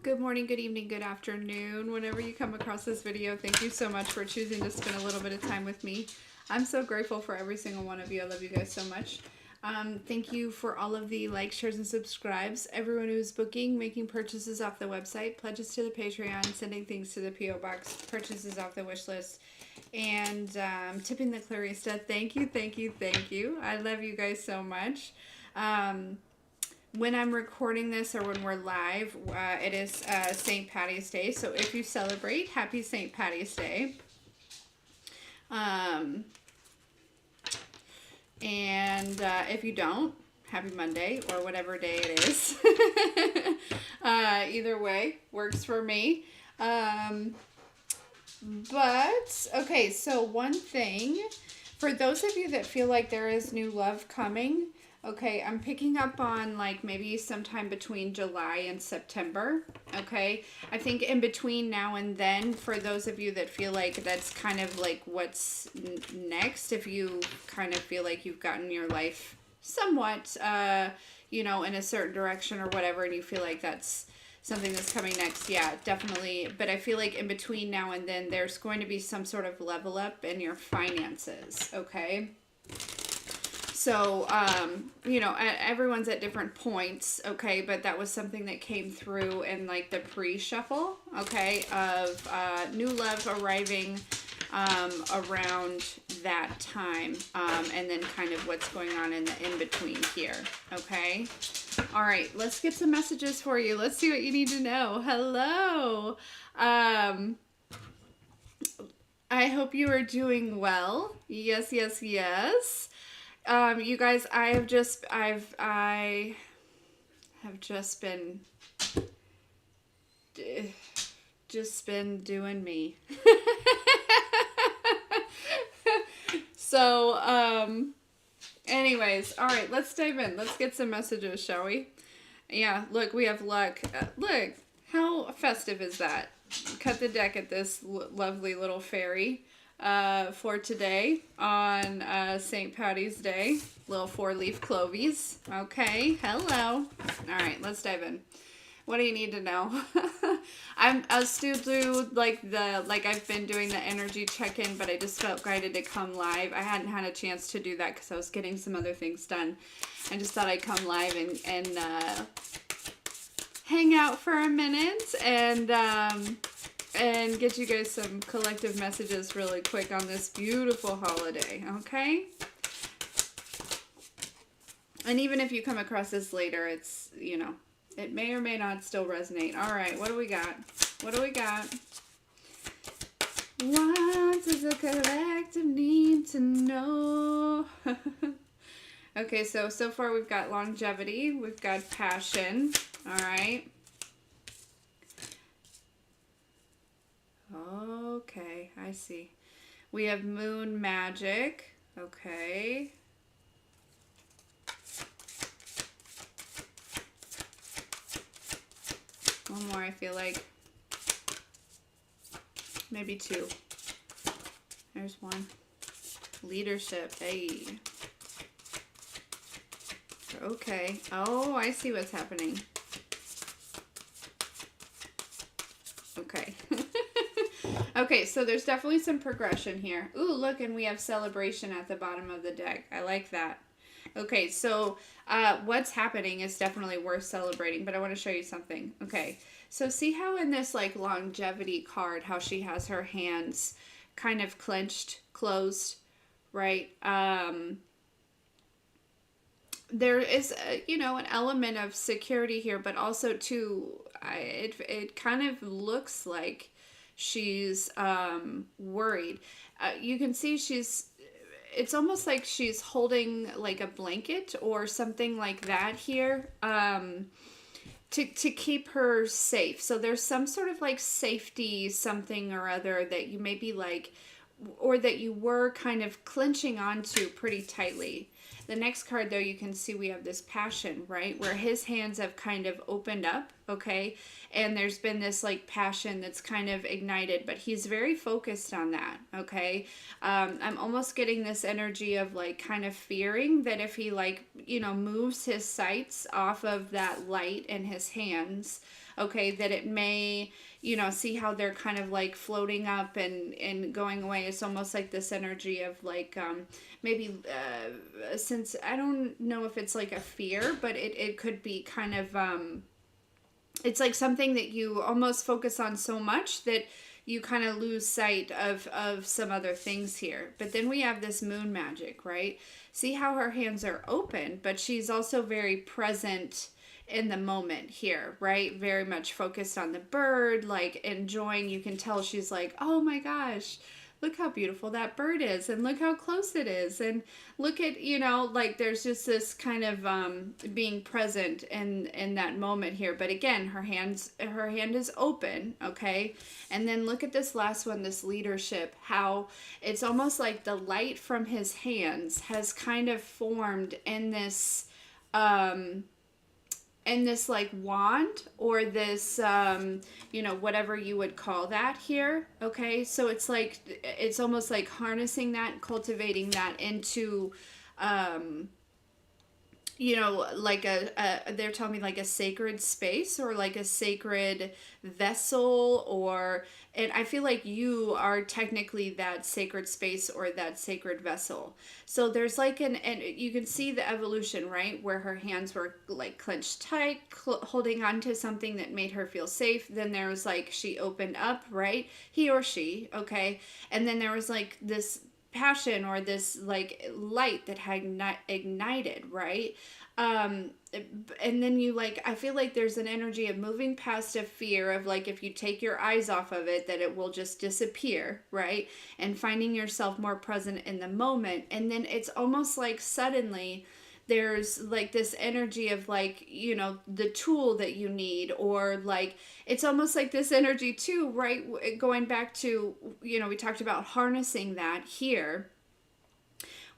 Good morning, good evening, good afternoon. Whenever you come across this video, thank you so much for choosing to spend a little bit of time with me. I'm so grateful for every single one of you. I love you guys so much. Thank you for all of the likes, shares, and subscribes. Everyone who's booking, making purchases off the website, pledges to the Patreon, sending things to the P.O. Box, purchases off the wish list, and tipping the Clarista. Thank you, thank you, thank you. I love you guys so much. When I'm recording this or when we're live, it is St. Patty's Day. So if you celebrate, happy St. Patty's Day. And if you don't, happy Monday or whatever day it is. Either way works for me. But, okay, so one thing, for those of you that feel like there is new love coming, okay, I'm picking up on like maybe sometime between July and September, okay? I think in between now and then, for those of you that feel like that's kind of like what's next, if you kind of feel like you've gotten your life somewhat, you know, in a certain direction or whatever, and you feel like that's something that's coming next, yeah, definitely. But I feel like in between now and then, there's going to be some sort of level up in your finances, okay? So, you know, everyone's at different points, okay, but that was something that came through in, like, the pre-shuffle, okay, of new love arriving around that time, and then kind of what's going on in the in-between here, okay? All right, let's get some messages for you. Let's see what you need to know. Hello. I hope you are doing well. Yes, yes, yes. You guys, I have just been doing me. So, anyways, all right, let's dive in. Let's get some messages, shall we? Yeah, look, we have luck. Look, how festive is that? Cut the deck at this lovely little fairy. For today on St. Patty's Day. Little 4-leaf clovies. Okay, hello. Alright, let's dive in. What do you need to know? I'll still do like I've been doing the energy check-in, but I just felt guided to come live. I hadn't had a chance to do that because I was getting some other things done. I just thought I'd come live and hang out for a minute and get you guys some collective messages really quick on this beautiful holiday, okay? And even if you come across this later, it's, you know, it may or may not still resonate. All right, what do we got? What do we got? What does the collective need to know? Okay, so far we've got longevity. We've got passion. All right. Okay, I see. We have moon magic. Okay. One more, I feel like. Maybe two. There's one. Leadership. Hey. Okay. Oh, I see what's happening. Okay. Okay, so there's definitely some progression here. Ooh, look, and we have celebration at the bottom of the deck. I like that. Okay, so what's happening is definitely worth celebrating, but I want to show you something. Okay, so see how in this like longevity card, how she has her hands kind of clenched, closed, right? There is, you know, an element of security here, but also too, it kind of looks like she's worried. You can see it's almost like she's holding like a blanket or something like that here to keep her safe. So there's some sort of like safety something or other that you maybe like, or that you were kind of clenching onto pretty tightly. The next card, though, you can see we have this passion, right? Where his hands have kind of opened up, okay? And there's been this like passion that's kind of ignited, but he's very focused on that, okay? I'm almost getting this energy of like kind of fearing that if he like, moves his sights off of that light in his hands, okay, that it may, see how they're kind of like floating up and going away. It's almost like this energy of like, maybe, since I don't know if it's like a fear, but it could be kind of, it's like something that you almost focus on so much that you kind of lose sight of some other things here. But then we have this moon magic, right? See how her hands are open, but she's also very present in the moment here, right? Very much focused on the bird, like enjoying. You can tell she's like, oh my gosh, look how beautiful that bird is, and look how close it is, and look at, like there's just this kind of being present in that moment here. But again, her hand is open, okay? And then look at this last one, this leadership, how it's almost like the light from his hands has kind of formed in this like wand, or this whatever you would call that here, okay? So it's like, it's almost like harnessing that, cultivating that into like they're telling me like a sacred space, or like a sacred vessel, and I feel like you are technically that sacred space or that sacred vessel. So there's like and you can see the evolution, right? Where her hands were like clenched tight, holding on to something that made her feel safe. Then there was like, she opened up, right? He or she, okay? And then there was like this passion, or this like light that had ignited, right? And then you like, I feel like there's an energy of moving past a fear of like, if you take your eyes off of it, that it will just disappear, right? And finding yourself more present in the moment. And then it's almost like suddenly there's like this energy of like, the tool that you need, or like, it's almost like this energy too, right? Going back to, we talked about harnessing that here,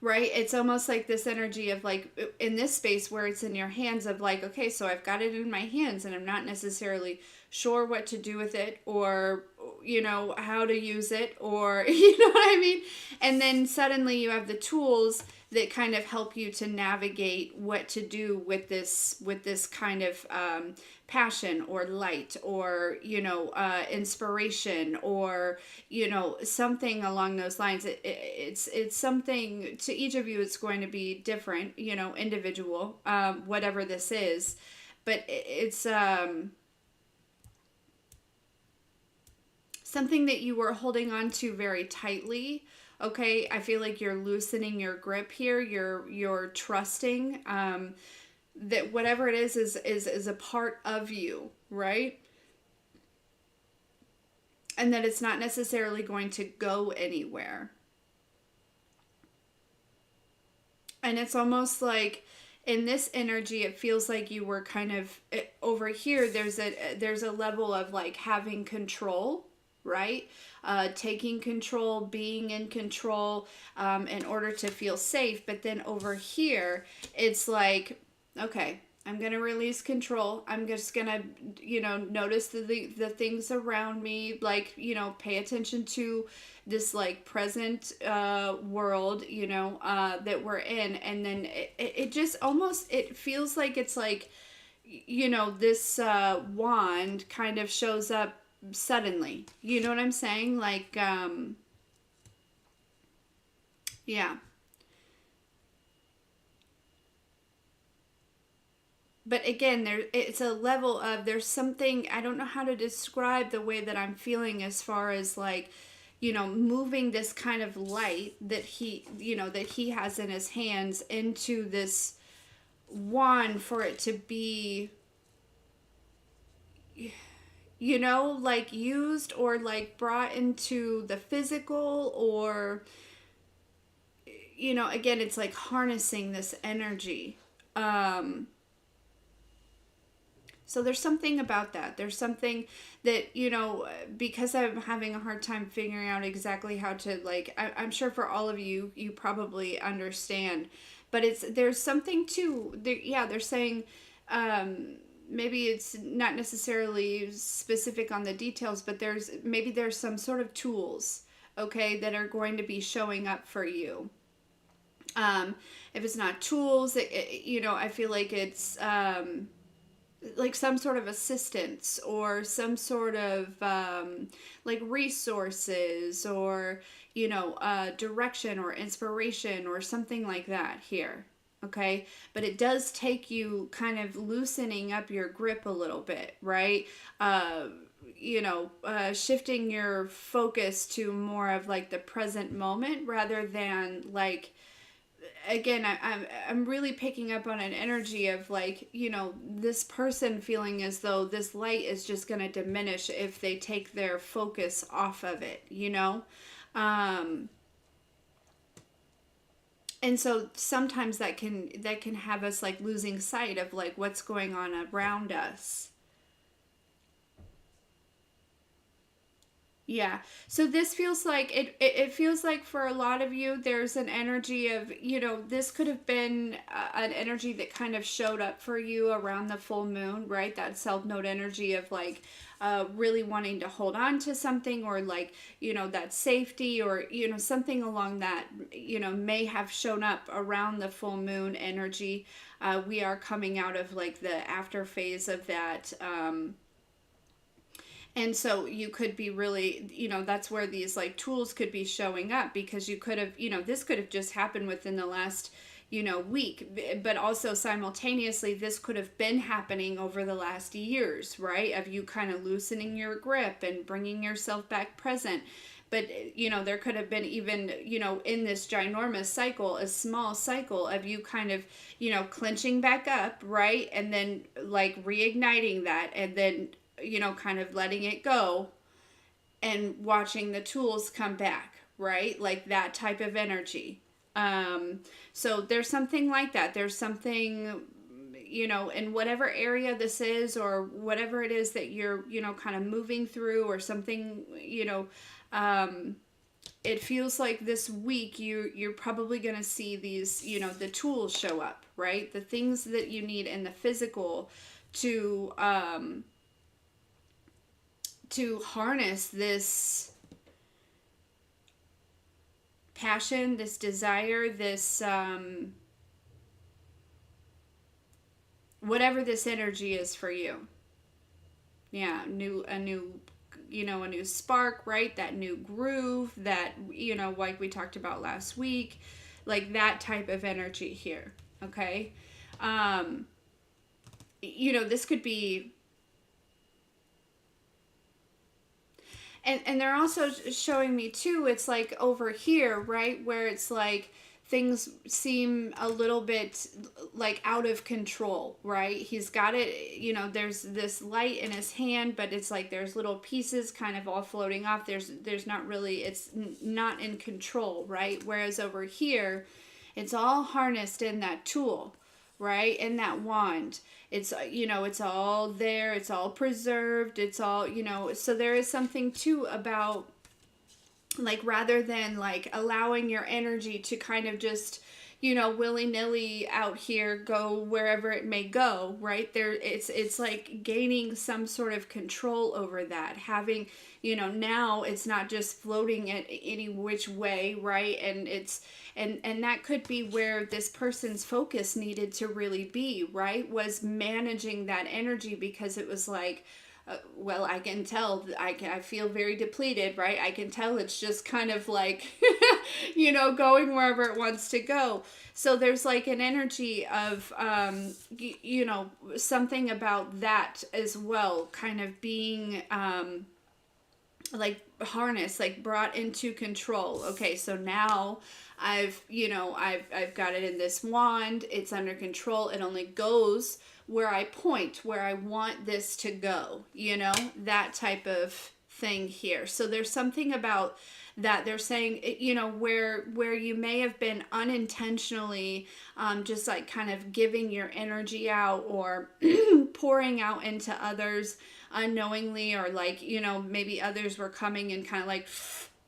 right? It's almost like this energy of like, in this space where it's in your hands, of like, okay, so I've got it in my hands and I'm not necessarily sure what to do with it, or how to use it, or you know what I mean? And then suddenly you have the tools that kind of help you to navigate what to do with this kind of passion, or light, or inspiration, or something along those lines. It's something, to each of you it's going to be different, individual, whatever this is, but it's something that you were holding on to very tightly. Okay, I feel like you're loosening your grip here. You're trusting that whatever it is a part of you, right? And that it's not necessarily going to go anywhere. And it's almost like, in this energy, it feels like you were kind of over here. There's a level of like having control, right? Taking control, being in control, in order to feel safe. But then over here, it's like, okay, I'm going to release control. I'm just going to, notice the things around me, like, pay attention to this like present world, that we're in. And then it just almost, it feels like it's like, this wand kind of shows up suddenly. You know what I'm saying? Like, yeah. But again, it's a level of, there's something, I don't know how to describe the way that I'm feeling, as far as like, moving this kind of light that he has in his hands into this wand, for it to be, like used, or like brought into the physical, or, again, it's like harnessing this energy. So there's something about that. There's something that, because I'm having a hard time figuring out exactly how to, like, I'm sure for all of you, you probably understand. but there's something to yeah, they're saying maybe it's not necessarily specific on the details, but there's some sort of tools, okay, that are going to be showing up for you. If it's not tools, I feel like it's like some sort of assistance or some sort of like resources or direction or inspiration or something like that here. Okay, but it does take you kind of loosening up your grip a little bit, right? Shifting your focus to more of like the present moment rather than like, again, I'm really picking up on an energy of like, this person feeling as though this light is just going to diminish if they take their focus off of it. um and so sometimes that can have us like losing sight of like what's going on around us. Yeah. So this feels like it feels like for a lot of you, there's an energy of, this could have been an energy that kind of showed up for you around the full moon, right? That South Node energy of like really wanting to hold on to something or like, that safety or, something along that, may have shown up around the full moon energy. We are coming out of like the after phase of that. And so you could be really, that's where these like tools could be showing up, because you could have, this could have just happened within the last, week, but also simultaneously, this could have been happening over the last years, right? Of you kind of loosening your grip and bringing yourself back present. But, there could have been even, in this ginormous cycle, a small cycle of you kind of, clenching back up, right? And then like reigniting that and then, kind of letting it go and watching the tools come back, right? Like that type of energy. So there's something like that. There's something, in whatever area this is or whatever it is that you're, kind of moving through or something, it feels like this week you're probably going to see these, the tools show up, right? The things that you need in the physical to harness this passion, this desire, this whatever this energy is for you. Yeah, a new a new spark, right? That new groove, that like we talked about last week, like that type of energy here. Okay. This could be. And they're also showing me too, it's like over here, right, where it's like things seem a little bit like out of control, right? He's got it, there's this light in his hand, but it's like there's little pieces kind of all floating off. There's not really, it's not in control, right? Whereas over here, it's all harnessed in that tool, right? In that wand. It's, it's all there, it's all preserved, it's all, so there is something too about like, rather than like allowing your energy to kind of just, willy-nilly out here go wherever it may go, right? It's like gaining some sort of control over that, having, now it's not just floating at any which way, right? And and that could be where this person's focus needed to really be, right? Was managing that energy, because it was like, well, I can tell, I feel very depleted, right? I can tell it's just kind of like, going wherever it wants to go. So there's like an energy of, something about that as well, kind of being, like harnessed, like brought into control. Okay, so now I've got it in this wand. It's under control. It only goes where I point, where I want this to go, that type of thing here. So there's something about that they're saying, where you may have been unintentionally just like kind of giving your energy out or pouring out into others unknowingly, or like, maybe others were coming and kind of like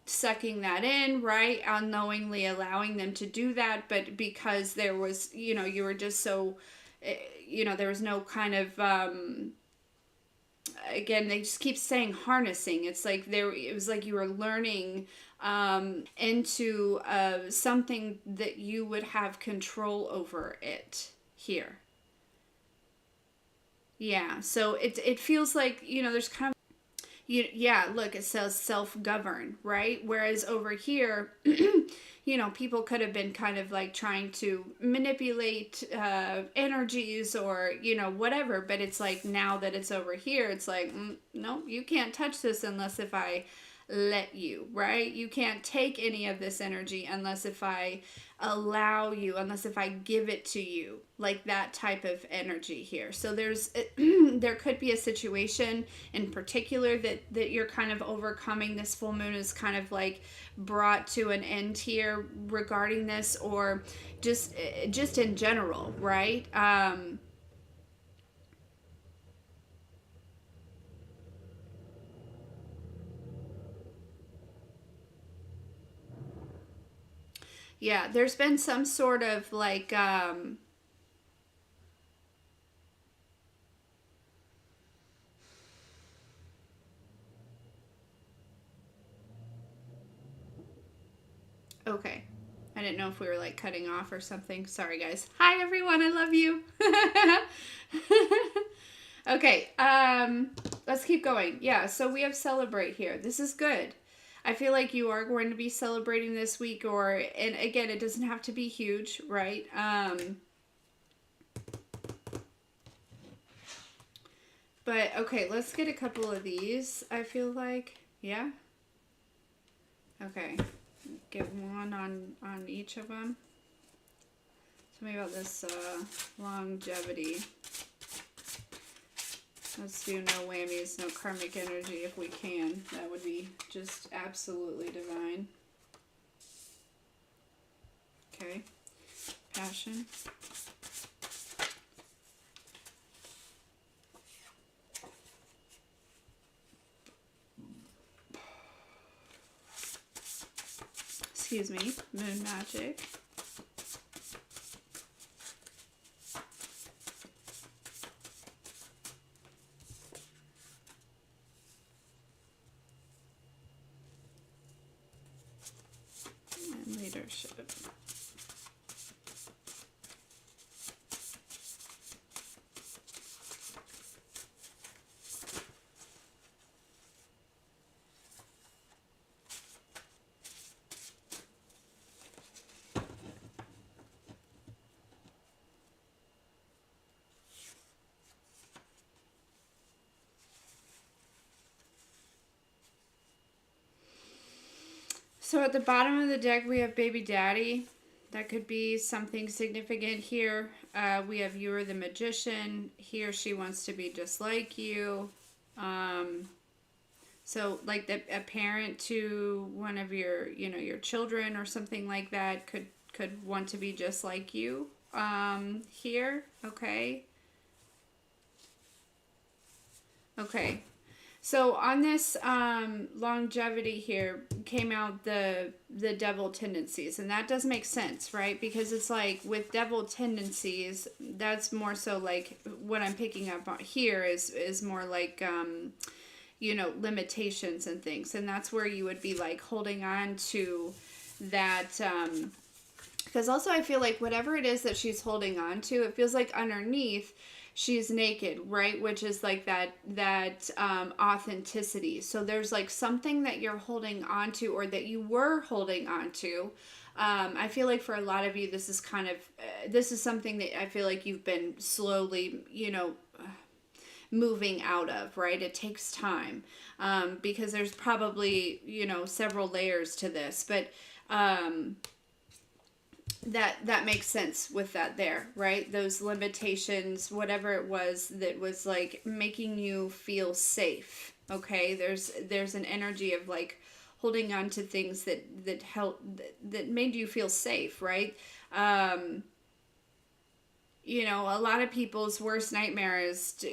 sucking that in, right? Unknowingly allowing them to do that, but because there was, you were just so, there was no kind of, again, they just keep saying harnessing. It's like it was like you were learning into something that you would have control over it here. Yeah, so it feels like, there's kind of, yeah, look, it says self-govern, right? Whereas over here, people could have been kind of like trying to manipulate energies or, whatever. But it's like now that it's over here, it's like, no, you can't touch this unless if I let you, right? You can't take any of this energy unless if I allow you, unless if I give it to you, like that type of energy here. So there's there could be a situation in particular that you're kind of overcoming. This full moon is kind of like brought to an end here regarding this, or just in general, right? Yeah, there's been some sort of like okay. I didn't know if we were like cutting off or something. Sorry, guys. Hi, everyone. I love you. Okay. Let's keep going. Yeah. So we have celebrate here. This is good. I feel like you are going to be celebrating this week, and again, it doesn't have to be huge, right? But okay, let's get a couple of these. I feel like, yeah. Okay. Get one on each of them. Tell me about this longevity. Let's do no whammies, no karmic energy if we can. That would be just absolutely divine. Okay. Passion. Excuse me. Moon magic. And leadership. So at the bottom of the deck, we have baby daddy. That could be something significant here. We have you are the magician. He or she wants to be just like you. So like a parent to one of your children or something like that could want to be just like you here. Okay. Okay. So on this longevity here came out the devil tendencies, and that does make sense, right? Because it's like with devil tendencies, that's more so like what I'm picking up on here is more like limitations and things, and that's where you would be like holding on to that. Because also I feel like whatever it is that she's holding on to, it feels like underneath she's naked, right? Which is like that authenticity. So there's like something that you're holding on to, or that you were holding on to. I feel like for a lot of you, this is kind of this is something that I feel like you've been slowly, moving out of, right? It takes time because there's probably several layers to this, but that makes sense with that there, right? Those limitations, whatever it was that was like making you feel safe. Okay, there's an energy of like holding on to things that help that made you feel safe, right? A lot of people's worst nightmare is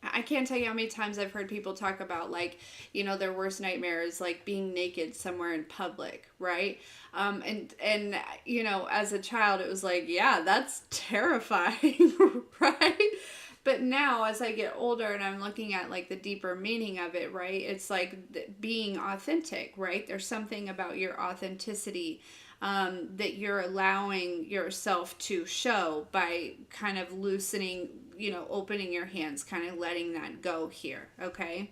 I can't tell you how many times I've heard people talk about, like, their worst nightmare is like being naked somewhere in public, right? And as a child, it was like, yeah, that's terrifying, right? But now, as I get older and I'm looking at like the deeper meaning of it, right? It's like being authentic, right? There's something about your authenticity that you're allowing yourself to show by kind of loosening, opening your hands, kind of letting that go here. Okay.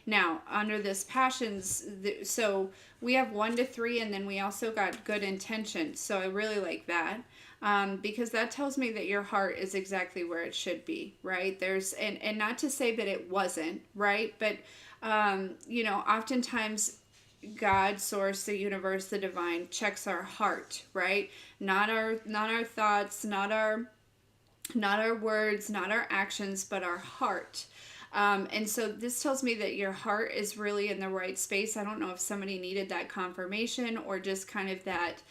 Now, under this passions, so we have 1 to 3, and then we also got good intention. So I really like that. Because that tells me that your heart is exactly where it should be, right? And not to say that it wasn't, right? But, oftentimes God, source, the universe, the divine checks our heart, right? Not our thoughts, not our words, not our actions, but our heart. And so this tells me that your heart is really in the right space. I don't know if somebody needed that confirmation or just kind of that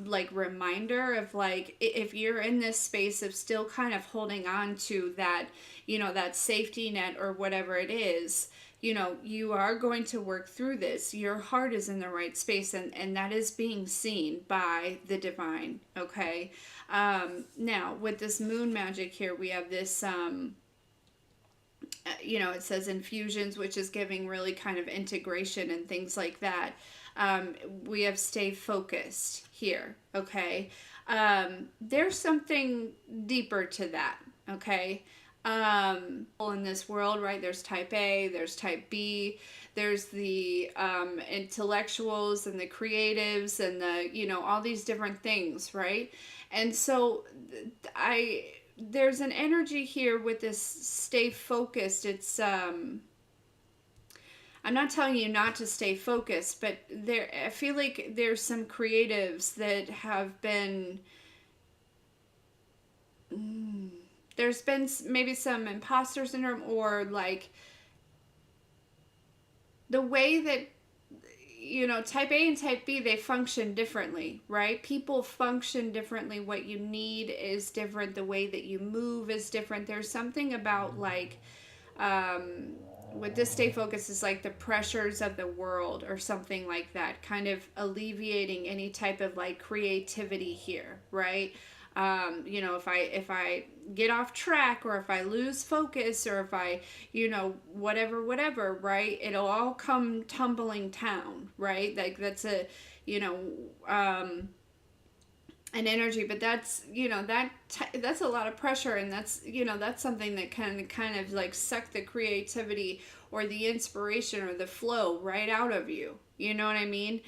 like reminder of like, if you're in this space of still kind of holding on to that, that safety net or whatever it is, you are going to work through this. Your heart is in the right space, and that is being seen by the divine. Okay. Now, with this moon magic here, we have this, it says infusions, which is giving really kind of integration and things like that. We have stay focused here. Okay. There's something deeper to that. Okay. In this world, right? There's type A, there's type B, there's the intellectuals and the creatives and the, all these different things, right? And so there's an energy here with this stay focused. It's I'm not telling you not to stay focused, but I feel like there's some creatives that have been there's been maybe some imposter syndrome, or like the way that type A and type B, they function differently, right? People function differently. What you need is different. The way that you move is different. There's something about like with this stay focused is like the pressures of the world or something like that, kind of alleviating any type of like creativity here, right? If I get off track, or if I lose focus, or if I, whatever, right? It'll all come tumbling down, right? Like that's a, you know, an energy, but that's, that's a lot of pressure, and that's something that can kind of like suck the creativity or the inspiration or the flow right out of you. You know what I mean?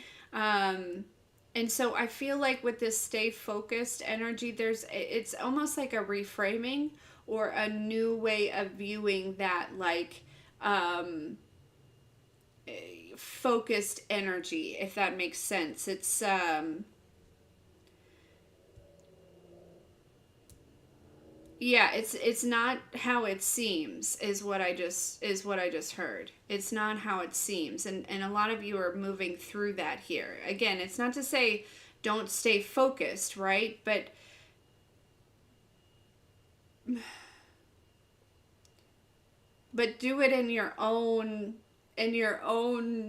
And so I feel like with this stay focused energy, it's almost like a reframing or a new way of viewing that, like, focused energy, if that makes sense. Yeah, it's not how it seems, is what I just heard. It's not how it seems. And a lot of you are moving through that here. Again, it's not to say don't stay focused, right? But do it in your own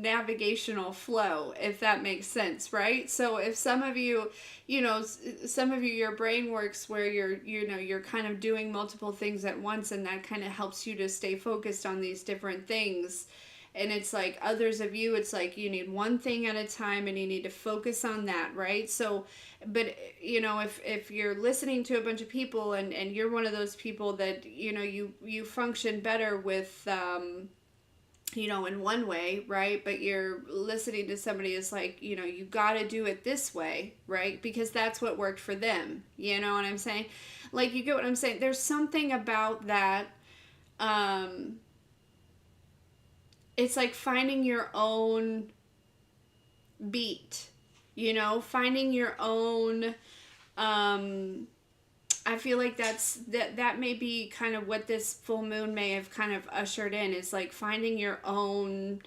navigational flow, if that makes sense, right? So if some of you, your brain works where you're kind of doing multiple things at once, and that kind of helps you to stay focused on these different things. And it's like others of you, it's like you need one thing at a time, and you need to focus on that, right? So, but if you're listening to a bunch of people, and you're one of those people that you function better with, in one way, right? But you're listening to somebody is like, you got to do it this way, right? Because that's what worked for them. You know what I'm saying? Like, you get what I'm saying? There's something about that. It's like finding your own beat, finding your own, I feel like that may be kind of what this full moon may have kind of ushered in, is like finding your own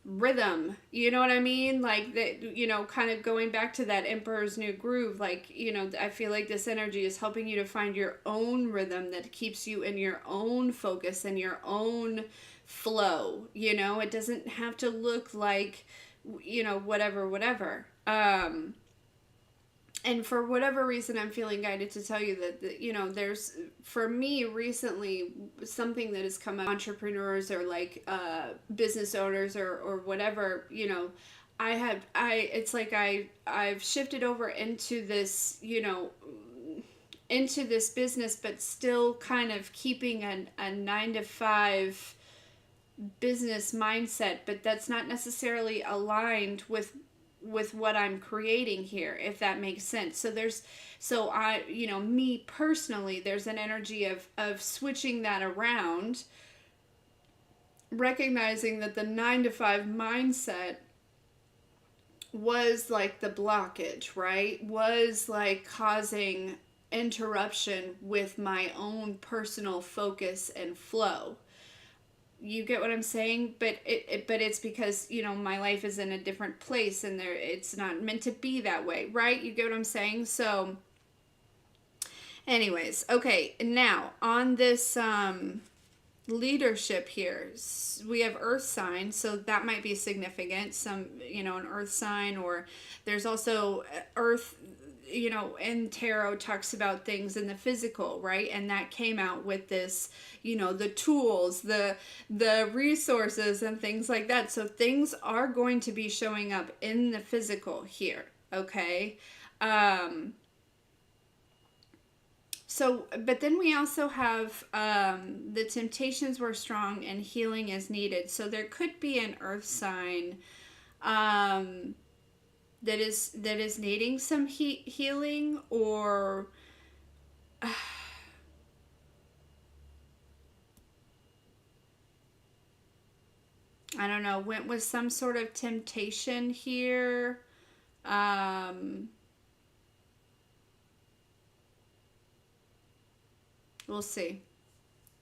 rhythm, you know what I mean? Like that, you know, kind of going back to that Emperor's New Groove, like, you know, I feel like this energy is helping you to find your own rhythm that keeps you in your own focus and your own flow. You know, it doesn't have to look like, you know, whatever. And for whatever reason, I'm feeling guided to tell you that, you know, there's, for me recently, something that has come up, entrepreneurs or like business owners or whatever, you know, it's like I've shifted over into this, you know, into this business, but still kind of keeping a 9 to 5 business mindset, but that's not necessarily aligned with what I'm creating here, if that makes sense. So I, you know, me personally, there's an energy of switching that around, recognizing that the 9 to 5 mindset was like the blockage, right? Was like causing interruption with my own personal focus and flow. You get what I'm saying? But it's because, you know, my life is in a different place, and it's not meant to be that way, right? You get what I'm saying? So anyways, okay, now on this leadership here, we have earth sign, so that might be significant. Some, you know, an earth sign, or there's also earth, you know, in tarot talks about things in the physical, right? And that came out with this, you know, the tools, the resources and things like that. So things are going to be showing up in the physical here, okay? So, but then we also have the temptations were strong and healing is needed. So there could be an earth sign that is needing some healing, or I don't know, went with some sort of temptation here. We'll see.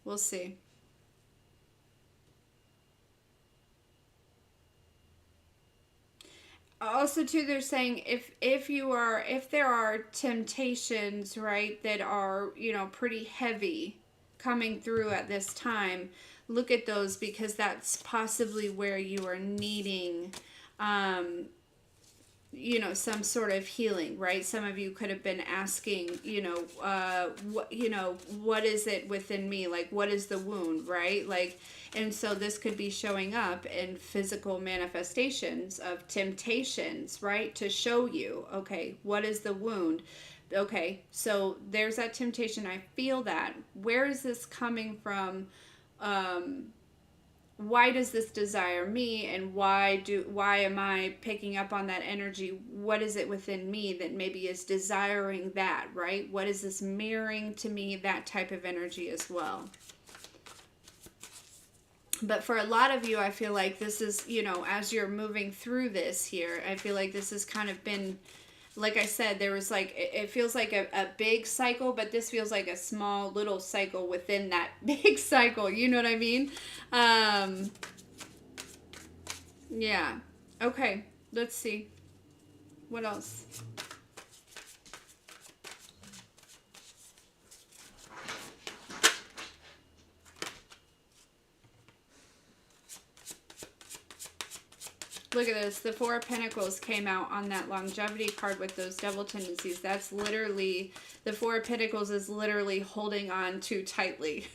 We'll see. Also too, they're saying if there are temptations, right, that are, you know, pretty heavy coming through at this time, look at those, because that's possibly where you are needing you know, some sort of healing, right? Some of you could have been asking, you know, what is it within me? Like, what is the wound, right? Like, and so this could be showing up in physical manifestations of temptations, right? To show you, okay, what is the wound? Okay, so there's that temptation. I feel that. Where is this coming from? Why does this desire me, and why am I picking up on that energy? What is it within me that maybe is desiring that, right? What is this mirroring to me? That type of energy as well. But for a lot of you, I feel like this is, you know, as you're moving through this here, I feel like this has kind of been, like I said, there was like, it feels like a big cycle, but this feels like a small little cycle within that big cycle. You know what I mean? Yeah. Okay. Let's see. What else? Look at this. The Four of Pentacles came out on that longevity card with those devil tendencies. That's literally, the Four of Pentacles is literally holding on too tightly.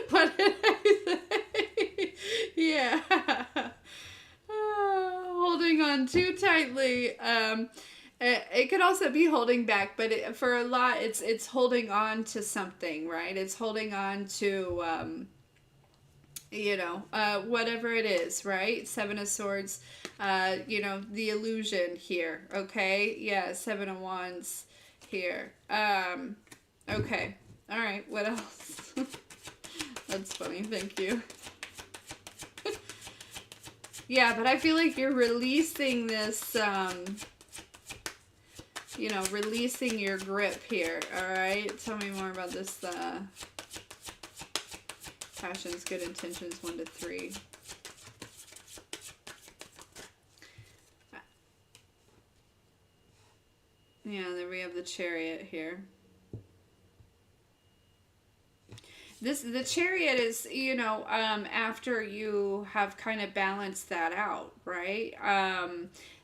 What did I say? Yeah. Holding on too tightly. It could also be holding back, but for a lot, it's holding on to something, right? It's holding on to... you know, whatever it is, right? Seven of Swords, you know, the illusion here, okay? Yeah, Seven of Wands here. Okay. All right, what else? That's funny, thank you. Yeah, but I feel like you're releasing this, you know, releasing your grip here, all right? Tell me more about this, passions, good intentions, 1 to 3. Yeah, then we have the Chariot here. The Chariot is, after you have kind of balanced that out, right?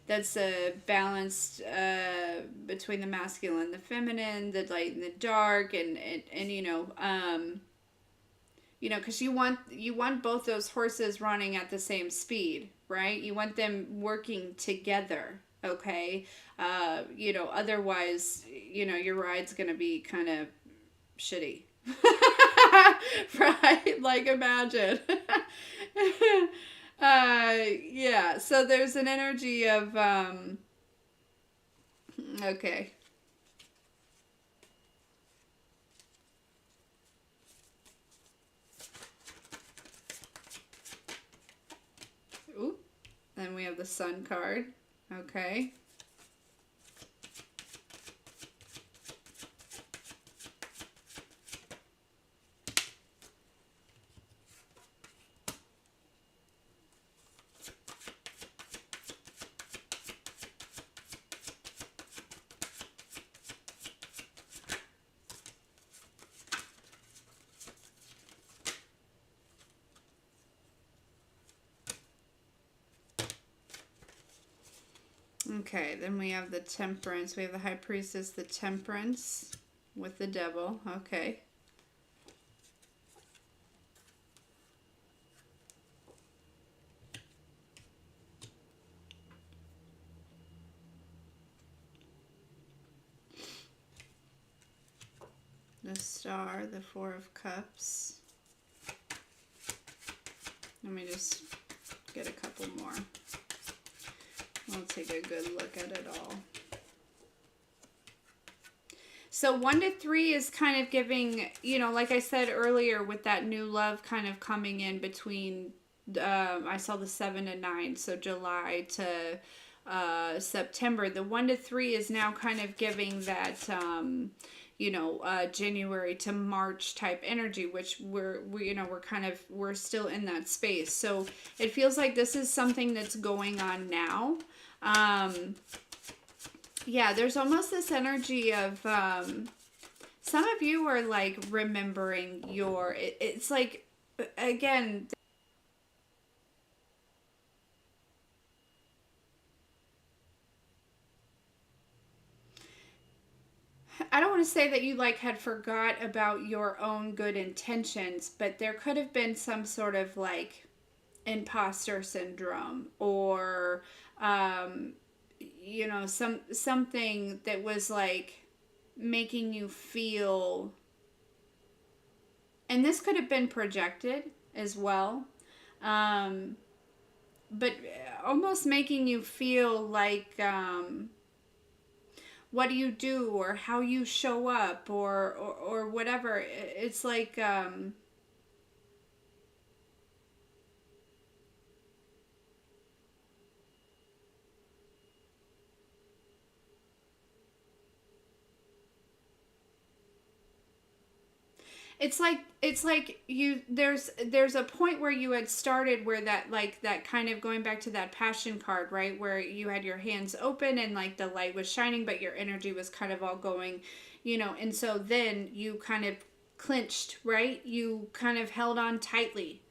That's a balanced between the masculine and the feminine, the light and the dark, and because you want both those horses running at the same speed, right? You want them working together, okay? Otherwise, your ride's gonna be kind of shitty. Right? Like, imagine. Yeah, so there's an energy of, okay. Ooh, then we have the Sun card. Okay. Okay, then we have the Temperance. We have the High Priestess, the Temperance with the Devil. Okay. The Star, the Four of Cups. Let me just get a couple more. We'll take a good look at it all. So 1 to 3 is kind of giving, like I said earlier, with that new love kind of coming in between, I saw the 7 and 9, so July to September. The 1 to 3 is now kind of giving that, January to March type energy, which we're still in that space. So it feels like this is something that's going on now. Yeah, there's almost this energy of, some of you are like remembering it's like, again, I don't want to say that you like had forgot about your own good intentions, but there could have been some sort of like imposter syndrome, or something that was like making you feel, and this could have been projected as well, um, but almost making you feel like, what do you do, or how you show up, or whatever. It's like, it's like you there's a point where you had started, where that, like, that kind of going back to that Passion card, right, where you had your hands open and like the light was shining, but your energy was kind of all going, and so then you kind of clinched, right, you kind of held on tightly.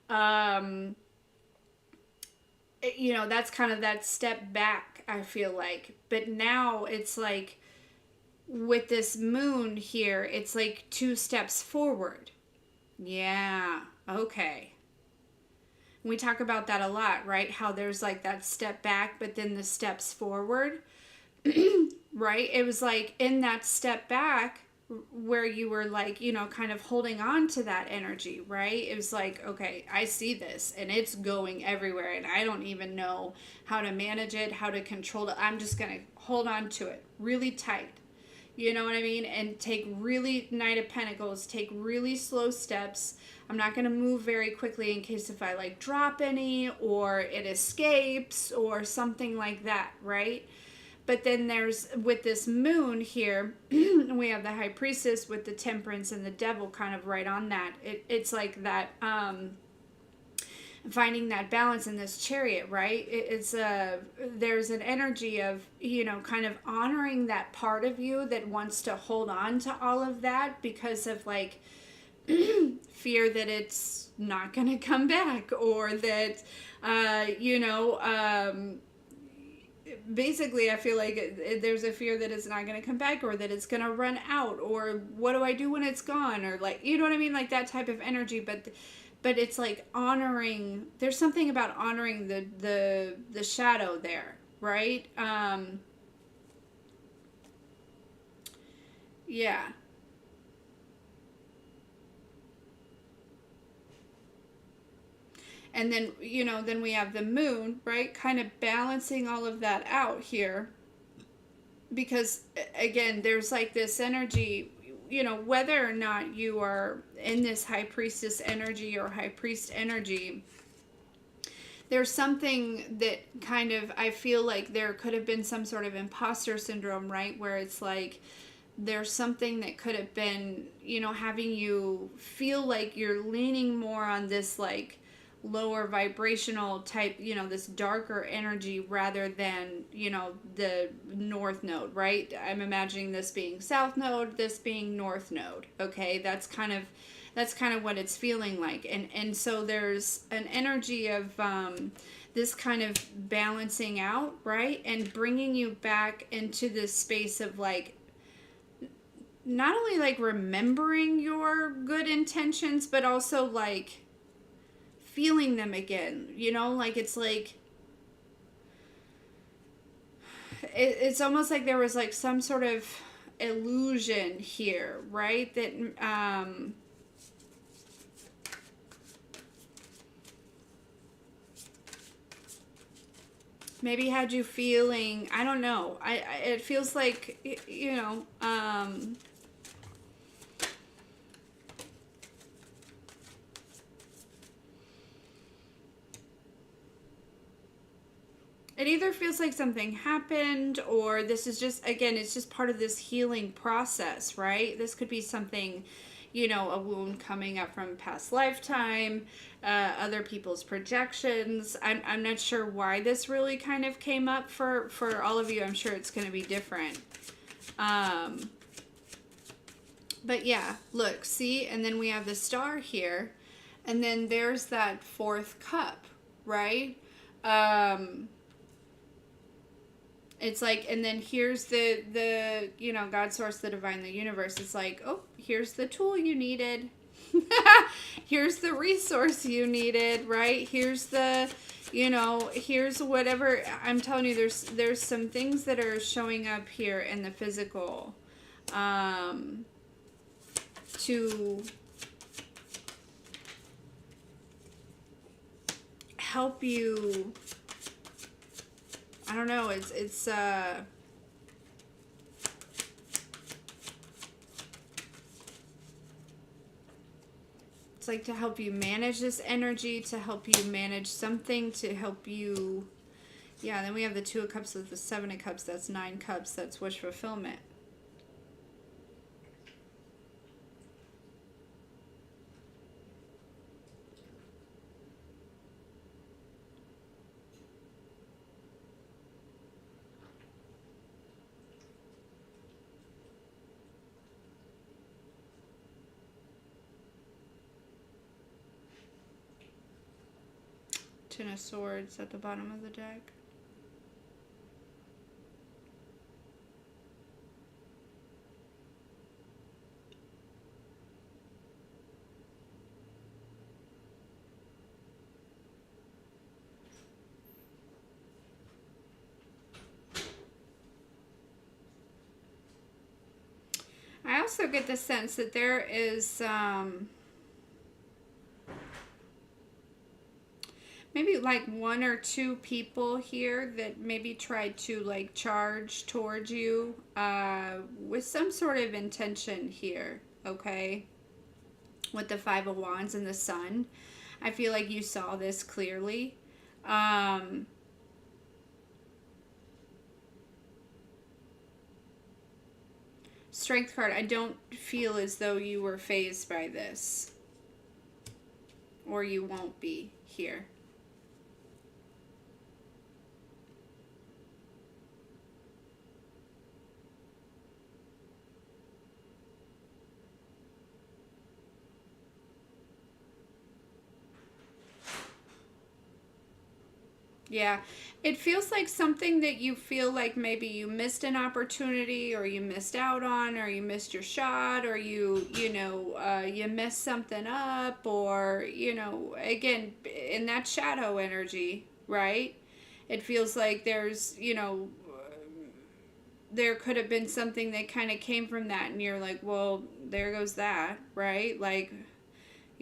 um that's kind of that step back, I feel like. But now it's like, with this moon here, it's like 2 steps forward. Yeah, okay. We talk about that a lot, right? How there's like that step back, but then the steps forward, right? It was like in that step back where you were like, kind of holding on to that energy, right? It was like, okay, I see this and it's going everywhere, and I don't even know how to manage it, how to control it. I'm just going to hold on to it really tight. You know what I mean? And take really, Knight of Pentacles, take really slow steps. I'm not going to move very quickly in case if I like drop any, or it escapes or something like that, right? But then there's, with this moon here, we have the High Priestess with the Temperance and the Devil kind of right on that. It's like that, finding that balance in this Chariot, right? It's a, there's an energy of, you know, kind of honoring that part of you that wants to hold on to all of that because of like fear that it's not going to come back, or that you know, basically I feel like there's a fear that it's not going to come back, or that it's going to run out, or what do I do when it's gone, or like, you know what I mean, like that type of energy. But it's like honoring, there's something about honoring the shadow there, right? Yeah. And then, you know, then we have the moon, right? Kind of balancing all of that out here. Because, again, there's like this energy, you know, whether or not you are in this high priestess energy or high priest energy, there's something that kind of, I feel like there could have been some sort of imposter syndrome, right? Where it's like, there's something that could have been, you know, having you feel like you're leaning more on this like lower vibrational type, you know, this darker energy rather than, you know, the north node, right? I'm imagining this being south node, this being north node. Okay, that's kind of what it's feeling like. And so there's an energy of this kind of balancing out, right? And bringing you back into this space of like, not only like remembering your good intentions, but also like feeling them again, you know, like it's like it's almost like there was like some sort of illusion here, right? That maybe had you feeling, I don't know, I it feels like, you know, it either feels like something happened, or this is just, again, it's just part of this healing process, right? This could be something, you know, a wound coming up from a past lifetime, other people's projections. I'm not sure why this really kind of came up for all of you. I'm sure it's going to be different. But yeah, look, see, and then we have the star here, and then there's that fourth cup, right? It's like, and then here's the you know, God, source, the divine, the universe. It's like, oh, here's the tool you needed. Here's the resource you needed, right? Here's the, you know, here's whatever. I'm telling you, there's some things that are showing up here in the physical, to help you. I don't know, it's like to help you manage this energy, to help you manage something, to help you, yeah. Then we have the Two of Cups with the Seven of Cups. That's 9 cups. That's wish fulfillment. Ten of Swords at the bottom of the deck. I also get the sense that there is maybe like 1 or 2 people here that maybe tried to like charge towards you with some sort of intention here, okay? With the Five of Wands and the Sun. I feel like you saw this clearly. Strength card, I don't feel as though you were fazed by this. or you won't be here. Yeah, it feels like something that you feel like maybe you missed an opportunity, or you missed out on, or you missed your shot, or you messed something up, or, again, in that shadow energy, right? It feels like there could have been something that kind of came from that, and you're like, well, there goes that, right? Like,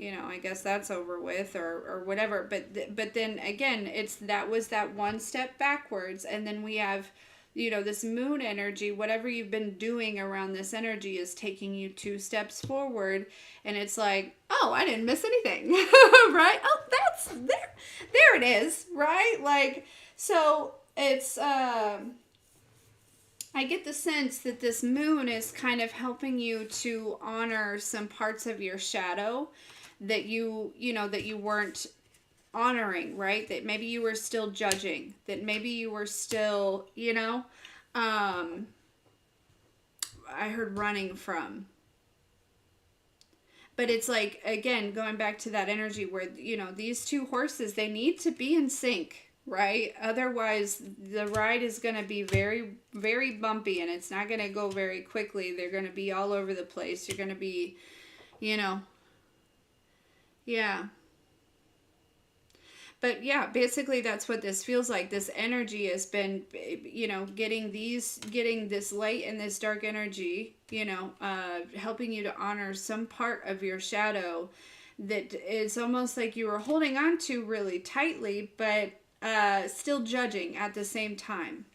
I guess that's over with, or whatever. But then again, it's that was that one step backwards, and then we have, this moon energy. Whatever you've been doing around this energy is taking you two steps forward, and it's like, oh, I didn't miss anything, right? Oh, that's there, there it is, right? Like, so it's I get the sense that this moon is kind of helping you to honor some parts of your shadow that you weren't honoring, right? That maybe you were still judging, that maybe you were still, I heard running from. But it's like, again, going back to that energy where, these two horses, they need to be in sync, right? Otherwise, the ride is going to be very, very bumpy, and it's not going to go very quickly. They're going to be all over the place. You're going to be, you know, yeah. But yeah, basically that's what this feels like. This energy has been, getting this light and this dark energy, helping you to honor some part of your shadow that is almost like you were holding on to really tightly, but still judging at the same time.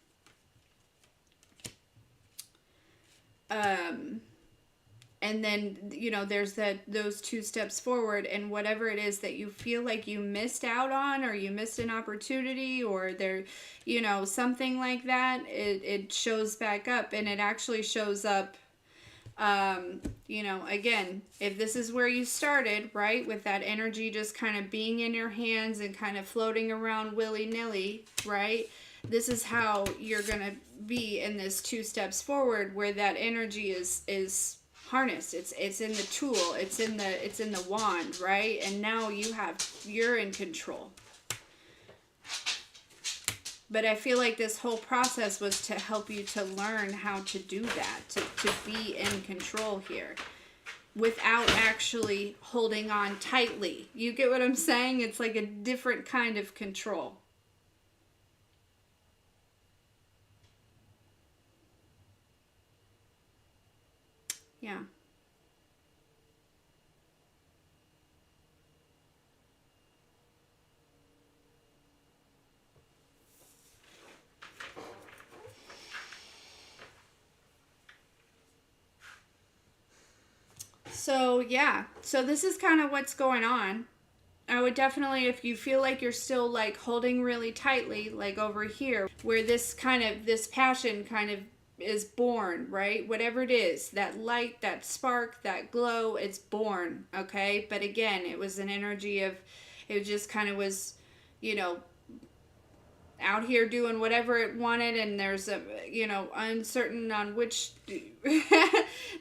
And then, there's those two steps forward, and whatever it is that you feel like you missed out on, or you missed an opportunity, or there, something like that, it shows back up, and it actually shows up, again, if this is where you started, right, with that energy just kind of being in your hands and kind of floating around willy-nilly, right, this is how you're gonna be in this two steps forward, where that energy is harnessed. It's in the tool, it's in the wand, right? And now you're in control. But I feel like this whole process was to help you to learn how to do that, to be in control here without actually holding on tightly. You get what I'm saying? It's like a different kind of control. Yeah. So, yeah. So this is kind of what's going on. I would definitely, if you feel like you're still like holding really tightly, like over here, where this passion kind of is born, right? Whatever it is, that light, that spark, that glow, it's born, okay? But again, it was an energy of, it just kind of was, you know, out here doing whatever it wanted, and there's a, uncertain on which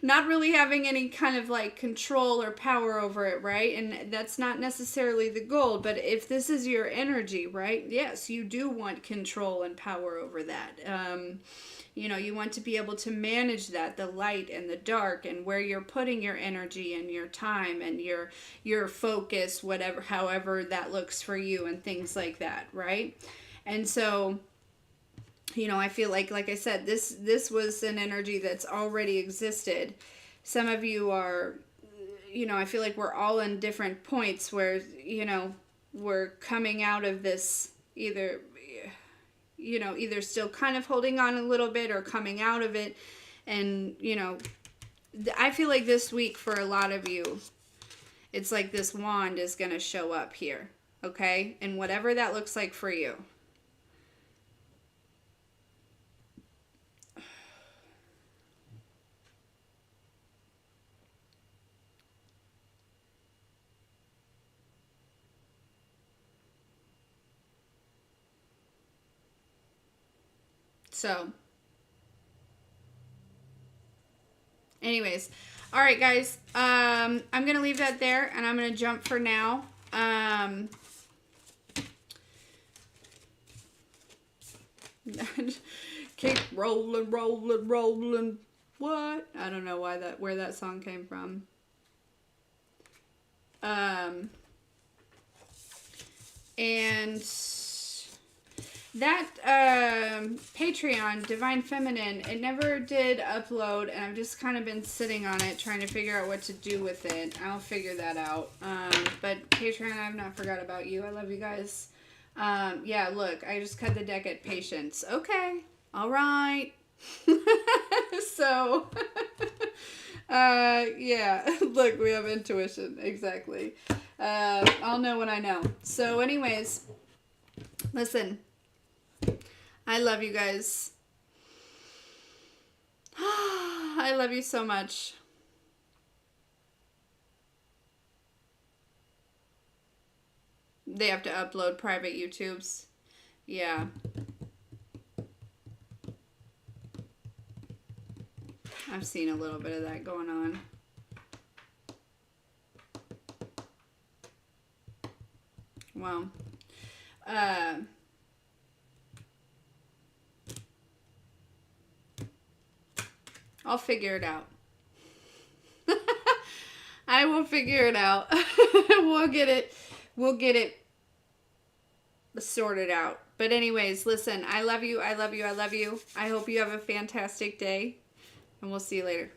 not really having any kind of like control or power over it, right? And that's not necessarily the goal, but if this is your energy, right, yes, you do want control and power over that. You want to be able to manage that, the light and the dark, and where you're putting your energy and your time and your focus, whatever, however that looks for you, and things like that, right? And so, I feel like I said, this was an energy that's already existed. Some of you are, I feel like we're all in different points where, we're coming out of this either still kind of holding on a little bit or coming out of it. And, I feel like this week for a lot of you, it's like this wand is going to show up here. Okay? And whatever that looks like for you. So, anyways, all right, guys. I'm gonna leave that there, and I'm gonna jump for now. Keep rolling, rolling, rolling. What? I don't know where that song came from. And that Patreon, Divine Feminine, it never did upload, and I've just kind of been sitting on it trying to figure out what to do with it. I'll figure that out. But Patreon, I've not forgot about you. I love you guys. Yeah, look, I just cut the deck at patience. Okay, all right. So, yeah, look, we have intuition. Exactly. I'll know when I know. So anyways, listen, I love you guys. I love you so much. They have to upload private YouTubes. Yeah. I've seen a little bit of that going on. Well, I'll figure it out. I will figure it out. We'll get it sorted out. But anyways, listen, I love you. I love you. I love you. I hope you have a fantastic day, and we'll see you later.